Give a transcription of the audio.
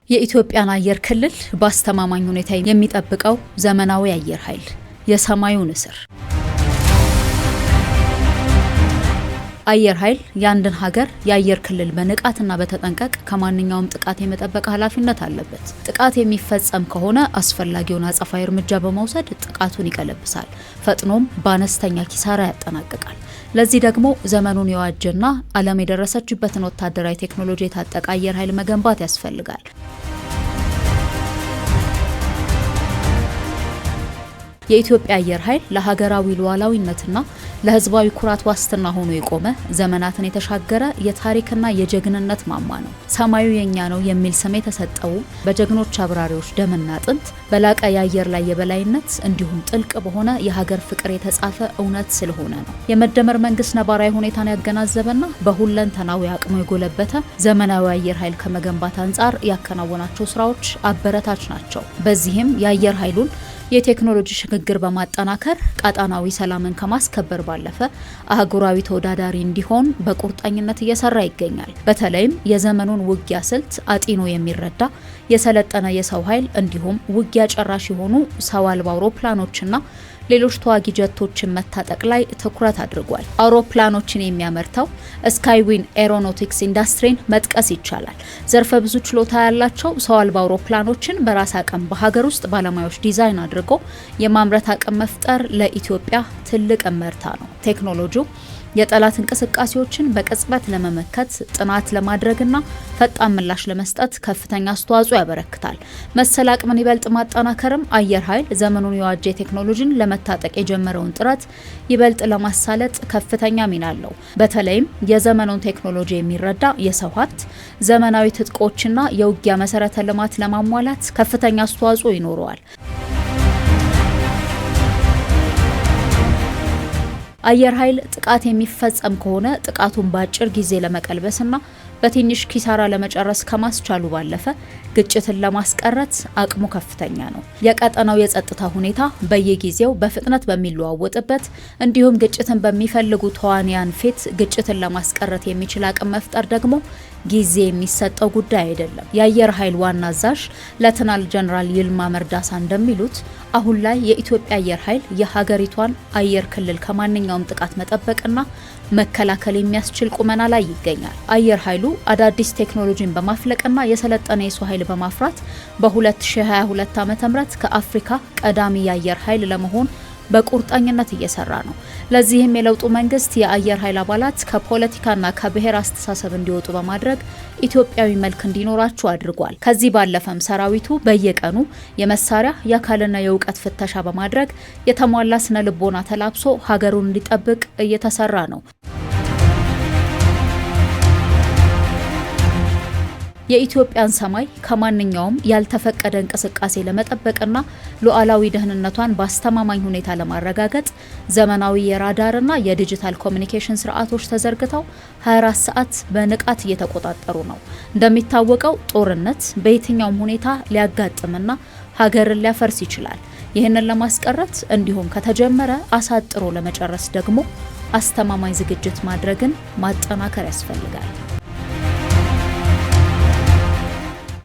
የኢትዮጵያን አየር ክልል በአስተማማኝ ሁኔታ የሚጠብቀው ዘመናዊ አየር ኃይል የሰማዩ ንስር። አየር ኃይል የአንድን ሀገር የአየር ክልል በንቃትና በተጠንቀቅ ከማንኛውም ጥቃት የመጠበቅ ኃላፊነት አለበት። ጥቃት የሚፈጸም ከሆነ አስፈላጊውን አጸፋዊ እርምጃ በመውሰድ ጥቃቱን ይቀለብሳል፣ ፈጥኖም በአነስተኛ ኪሳራ ያጠናቅቃል። ለዚህ ደግሞ ዘመኑን የዋጀና ዓለም የደረሰችበትን ወታደራዊ ቴክኖሎጂ የታጠቀ አየር ኃይል መገንባት ያስፈልጋል። የኢትዮጵያ አየር ኃይል ለሀገራዊ ሉዓላዊነትና ለሕዝባዊ ኩራት ዋስትና ሆኖ የቆመ ዘመናትን የተሻገረ የታሪክና የጀግንነት ማማ ነው። ሰማዩ የኛ ነው የሚል ስም የተሰጠው በጀግኖች አብራሪዎች ደምና አጥንት በላቀ የአየር ላይ የበላይነት እንዲሁም ጥልቅ በሆነ የሀገር ፍቅር የተጻፈ እውነት ስለሆነ ነው። የመደመር መንግስት ነባራዊ ሁኔታን ያገናዘበና በሁለንተናዊ አቅሙ የጎለበተ ዘመናዊ አየር ኃይል ከመገንባት አንጻር ያከናወናቸው ስራዎች አበረታች ናቸው። በዚህም የአየር ኃይሉን የቴክኖሎጂ ሽግግር በማጠናከር ቀጣናዊ ሰላምን ከማስከበር ባለፈ አህጉራዊ ተወዳዳሪ እንዲሆን በቁርጠኝነት እየሰራ ይገኛል። በተለይም የዘመኑን ውጊያ ስልት አጢኖ የሚረዳ የሰለጠነ የሰው ኃይል እንዲሁም ውጊያ ጨራሽ የሆኑ ሰው አልባ አውሮፕላኖችና ሌሎች ተዋጊ ጀቶችን መታጠቅ ላይ ትኩረት አድርጓል። አውሮፕላኖችን የሚያመርተው ስካይዊን ኤሮኖቲክስ ኢንዱስትሪን መጥቀስ ይቻላል። ዘርፈ ብዙ ችሎታ ያላቸው ሰው አልባ አውሮፕላኖችን በራስ አቅም በሀገር ውስጥ ባለሙያዎች ዲዛይን አድርጎ የማምረት አቅም መፍጠር ለኢትዮጵያ ትልቅ እመርታ ነው። ቴክኖሎጂው የጠላት እንቅስቃሴዎችን በቅጽበት ለመመከት ጥናት ለማድረግና ፈጣን ምላሽ ለመስጠት ከፍተኛ አስተዋጽኦ ያበረክታል። መሰል አቅምን ይበልጥ ማጠናከርም አየር ኃይል ዘመኑን የዋጀ ቴክኖሎጂን ለመታጠቅ የጀመረውን ጥረት ይበልጥ ለማሳለጥ ከፍተኛ ሚና አለው። በተለይም የዘመኑን ቴክኖሎጂ የሚረዳ የሰው ሀብት፣ ዘመናዊ ትጥቆችና የውጊያ መሰረተ ልማት ለማሟላት ከፍተኛ አስተዋጽኦ ይኖረዋል። አየር ኃይል ጥቃት የሚፈጸም ከሆነ ጥቃቱን በአጭር ጊዜ ለመቀልበስና በትንሽ ኪሳራ ለመጨረስ ከማስቻሉ ባለፈ ግጭትን ለማስቀረት አቅሙ ከፍተኛ ነው። የቀጠናው የጸጥታ ሁኔታ በየጊዜው በፍጥነት በሚለዋወጥበት እንዲሁም ግጭትን በሚፈልጉ ተዋንያን ፊት ግጭትን ለማስቀረት የሚችል አቅም መፍጠር ደግሞ ጊዜ የሚሰጠው ጉዳይ አይደለም። የአየር ኃይል ዋና አዛዥ ሌተናል ጀነራል ይልማ መርዳሳ እንደሚሉት አሁን ላይ የኢትዮጵያ አየር ኃይል የሀገሪቷን አየር ክልል ከማንኛውም ጥቃት መጠበቅና መከላከል የሚያስችል ቁመና ላይ ይገኛል። አየር ኃይሉ አዳዲስ ቴክኖሎጂን በማፍለቅና የሰለጠነ የሰው ኃይል በማፍራት በ2022 ዓ.ም ከአፍሪካ ቀዳሚ የአየር ኃይል ለመሆን በቁርጠኝነት እየሰራ ነው። ለዚህም የለውጡ መንግስት የአየር ኃይል አባላት ከፖለቲካና ከብሔር አስተሳሰብ እንዲወጡ በማድረግ ኢትዮጵያዊ መልክ እንዲኖራቸው አድርጓል። ከዚህ ባለፈም ሰራዊቱ በየቀኑ የመሳሪያ የአካልና የእውቀት ፍተሻ በማድረግ የተሟላ ስነ ልቦና ተላብሶ ሀገሩን እንዲጠብቅ እየተሰራ ነው። የኢትዮጵያን ሰማይ ከማንኛውም ያልተፈቀደ እንቅስቃሴ ለመጠበቅና ሉዓላዊ ደህንነቷን በአስተማማኝ ሁኔታ ለማረጋገጥ ዘመናዊ የራዳርና የዲጂታል ኮሚኒኬሽን ስርዓቶች ተዘርግተው 24 ሰዓት በንቃት እየተቆጣጠሩ ነው። እንደሚታወቀው ጦርነት በየትኛውም ሁኔታ ሊያጋጥምና ሀገርን ሊያፈርስ ይችላል። ይህንን ለማስቀረት እንዲሁም ከተጀመረ አሳጥሮ ለመጨረስ ደግሞ አስተማማኝ ዝግጅት ማድረግን ማጠናከር ያስፈልጋል።